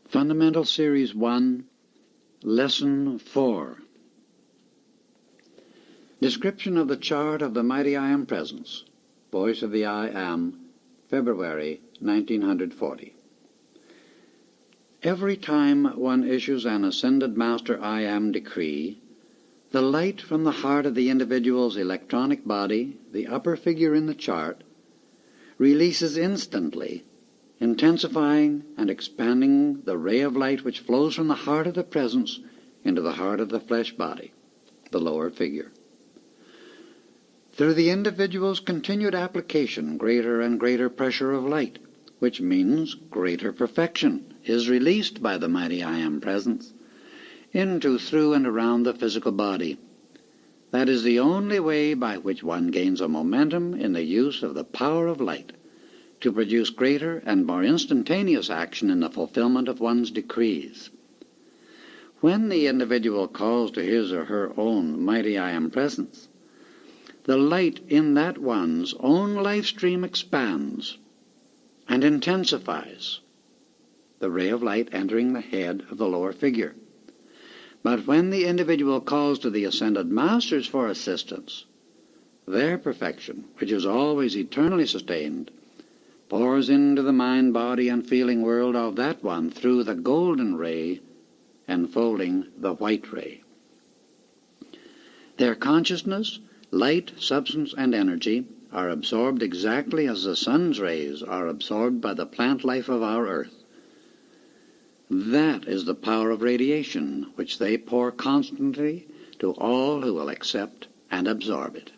Fundamental Series 1, Lesson 4. Description of the chart of the Mighty I Am Presence, Voice of the I Am, February 1940. Every time one issues an Ascended Master I Am decree, the light from the heart of the individual's electronic body, the upper figure in the chart, releases instantly, intensifying and expanding the ray of light which flows from the heart of the Presence into the heart of the flesh body, the lower figure. Through the individual's continued application, greater and greater pressure of light, which means greater perfection, is released by the Mighty I Am Presence into, through, and around the physical body. That is the only way by which one gains a momentum in the use of the power of light to produce greater and more instantaneous action in the fulfillment of one's decrees. When the individual calls to his or her own Mighty I Am Presence, the light in that one's own life stream expands and intensifies, the ray of light entering the head of the lower figure. But when the individual calls to the Ascended Masters for assistance, their perfection, which is always eternally sustained, pours into the mind, body, and feeling world of that one through the golden ray enfolding the white ray. Their consciousness, light, substance, and energy are absorbed exactly as the sun's rays are absorbed by the plant life of our earth. That is the power of radiation which they pour constantly to all who will accept and absorb it.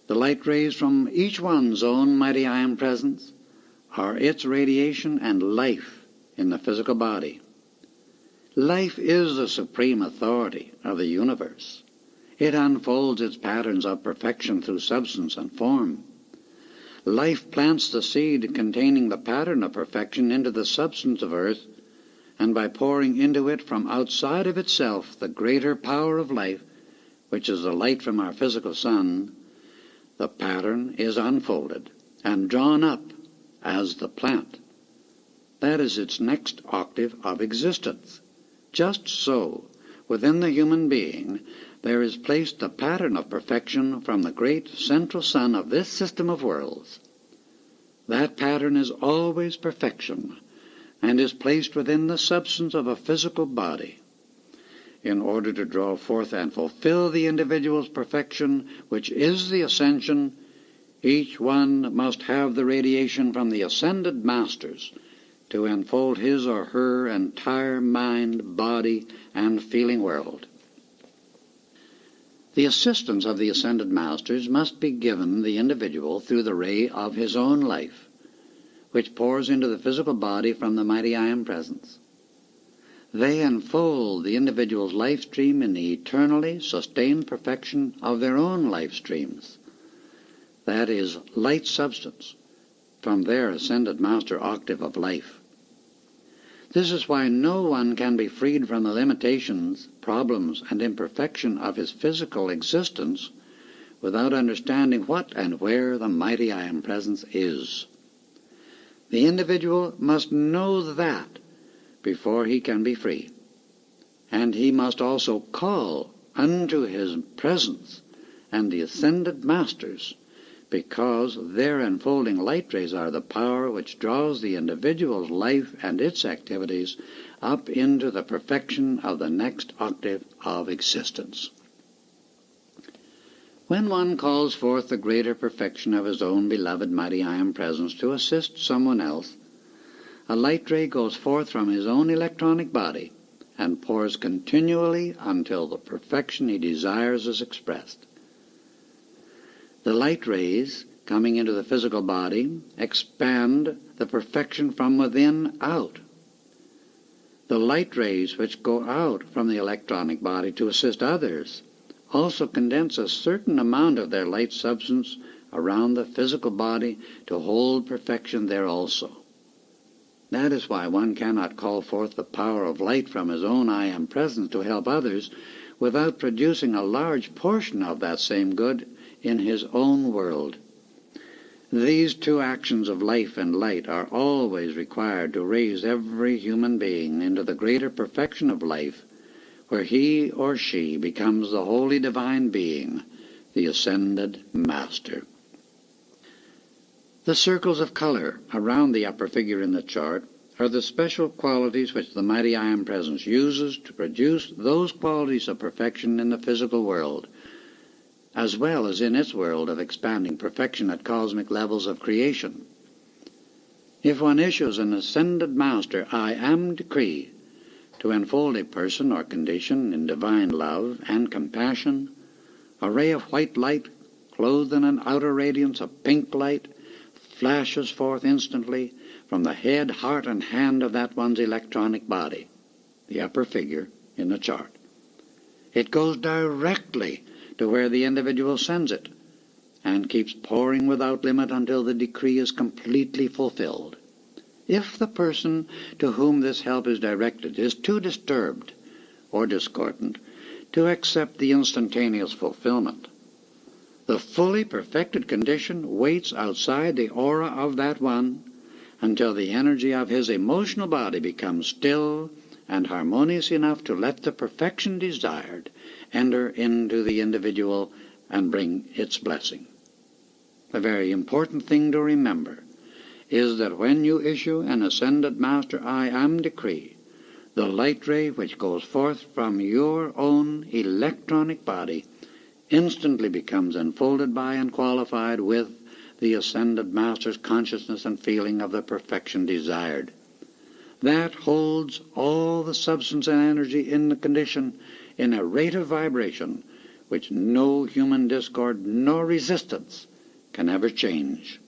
The light rays from each one's own Mighty I Am Presence are its radiation and life in the physical body. Life is the supreme authority of the universe. It unfolds its patterns of perfection through substance and form. Life plants the seed containing the pattern of perfection into the substance of earth, and by pouring into it from outside of itself the greater power of life, which is the light from our physical sun, the pattern is unfolded and drawn up as the plant. That is its next octave of existence. Just so, within the human being, there is placed the pattern of perfection from the great central sun of this system of worlds. That pattern is always perfection, and is placed within the substance of a physical body. In order to draw forth and fulfill the individual's perfection, which is the ascension, each one must have the radiation from the Ascended Masters to enfold his or her entire mind, body, and feeling world. The assistance of the Ascended Masters must be given the individual through the ray of his own life, which pours into the physical body from the Mighty I Am Presence. They enfold the individual's life stream in the eternally sustained perfection of their own life streams. That is, light substance from their Ascended Master octave of life. This is why no one can be freed from the limitations, problems, and imperfection of his physical existence without understanding what and where the Mighty I Am Presence is. The individual must know that before he can be free, and he must also call unto his presence and the Ascended Masters, because their enfolding light rays are the power which draws the individual's life and its activities up into the perfection of the next octave of existence. When one calls forth the greater perfection of his own beloved Mighty I Am Presence to assist someone else, a light ray goes forth from his own electronic body and pours continually until the perfection he desires is expressed. The light rays, coming into the physical body, expand the perfection from within out. The light rays which go out from the electronic body to assist others also condense a certain amount of their light substance around the physical body to hold perfection there also. That is why one cannot call forth the power of light from his own I Am Presence to help others without producing a large portion of that same good in his own world. These two actions of life and light are always required to raise every human being into the greater perfection of life, where he or she becomes the holy divine being, the Ascended Master. The circles of color around the upper figure in the chart are the special qualities which the mighty I Am Presence uses to produce those qualities of perfection in the physical world, as well as in its world of expanding perfection at cosmic levels of creation. If one issues an Ascended Master I Am decree to enfold a person or condition in divine love and compassion, a ray of white light, clothed in an outer radiance of pink light, flashes forth instantly from the head, heart, and hand of that one's electronic body, the upper figure in the chart. It goes directly to where the individual sends it, and keeps pouring without limit until the decree is completely fulfilled. If the person to whom this help is directed is too disturbed or discordant to accept the instantaneous fulfillment, the fully perfected condition waits outside the aura of that one until the energy of his emotional body becomes still and harmonious enough to let the perfection desired enter into the individual and bring its blessing. The very important thing to remember is that when you issue an Ascended Master I Am decree, the light ray which goes forth from your own electronic body instantly becomes enfolded by and qualified with the Ascended Master's consciousness and feeling of the perfection desired. That holds all the substance and energy in the condition in a rate of vibration which no human discord nor resistance can ever change.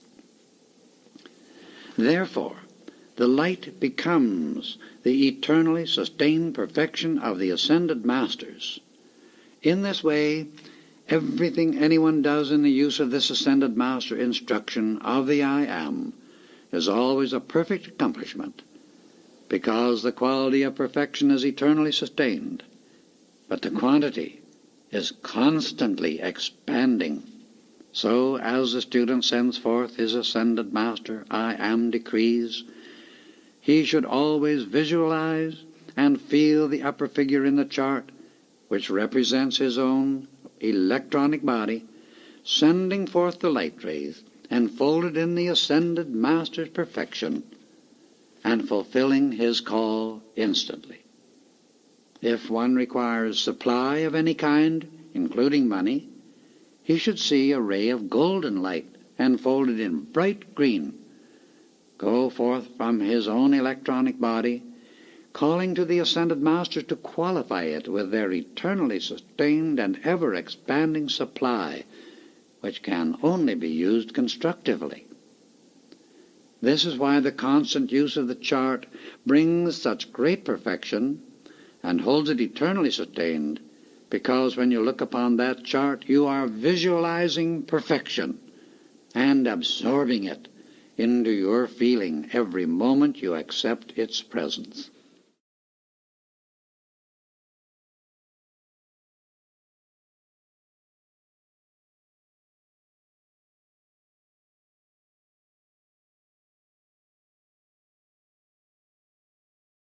Therefore, the light becomes the eternally sustained perfection of the Ascended Masters. In this way, everything anyone does in the use of this Ascended Master instruction of the I Am is always a perfect accomplishment, because the quality of perfection is eternally sustained, but the quantity is constantly expanding. So, as the student sends forth his Ascended Master I Am decrees, he should always visualize and feel the upper figure in the chart, which represents his own electronic body, sending forth the light rays enfolded in the Ascended Master's perfection and fulfilling his call instantly. If one requires supply of any kind, including money, he should see a ray of golden light enfolded in bright green go forth from his own electronic body, calling to the Ascended Master to qualify it with their eternally sustained and ever-expanding supply, which can only be used constructively. This is why the constant use of the chart brings such great perfection and holds it eternally sustained, because when you look upon that chart, you are visualizing perfection and absorbing it into your feeling every moment you accept its presence.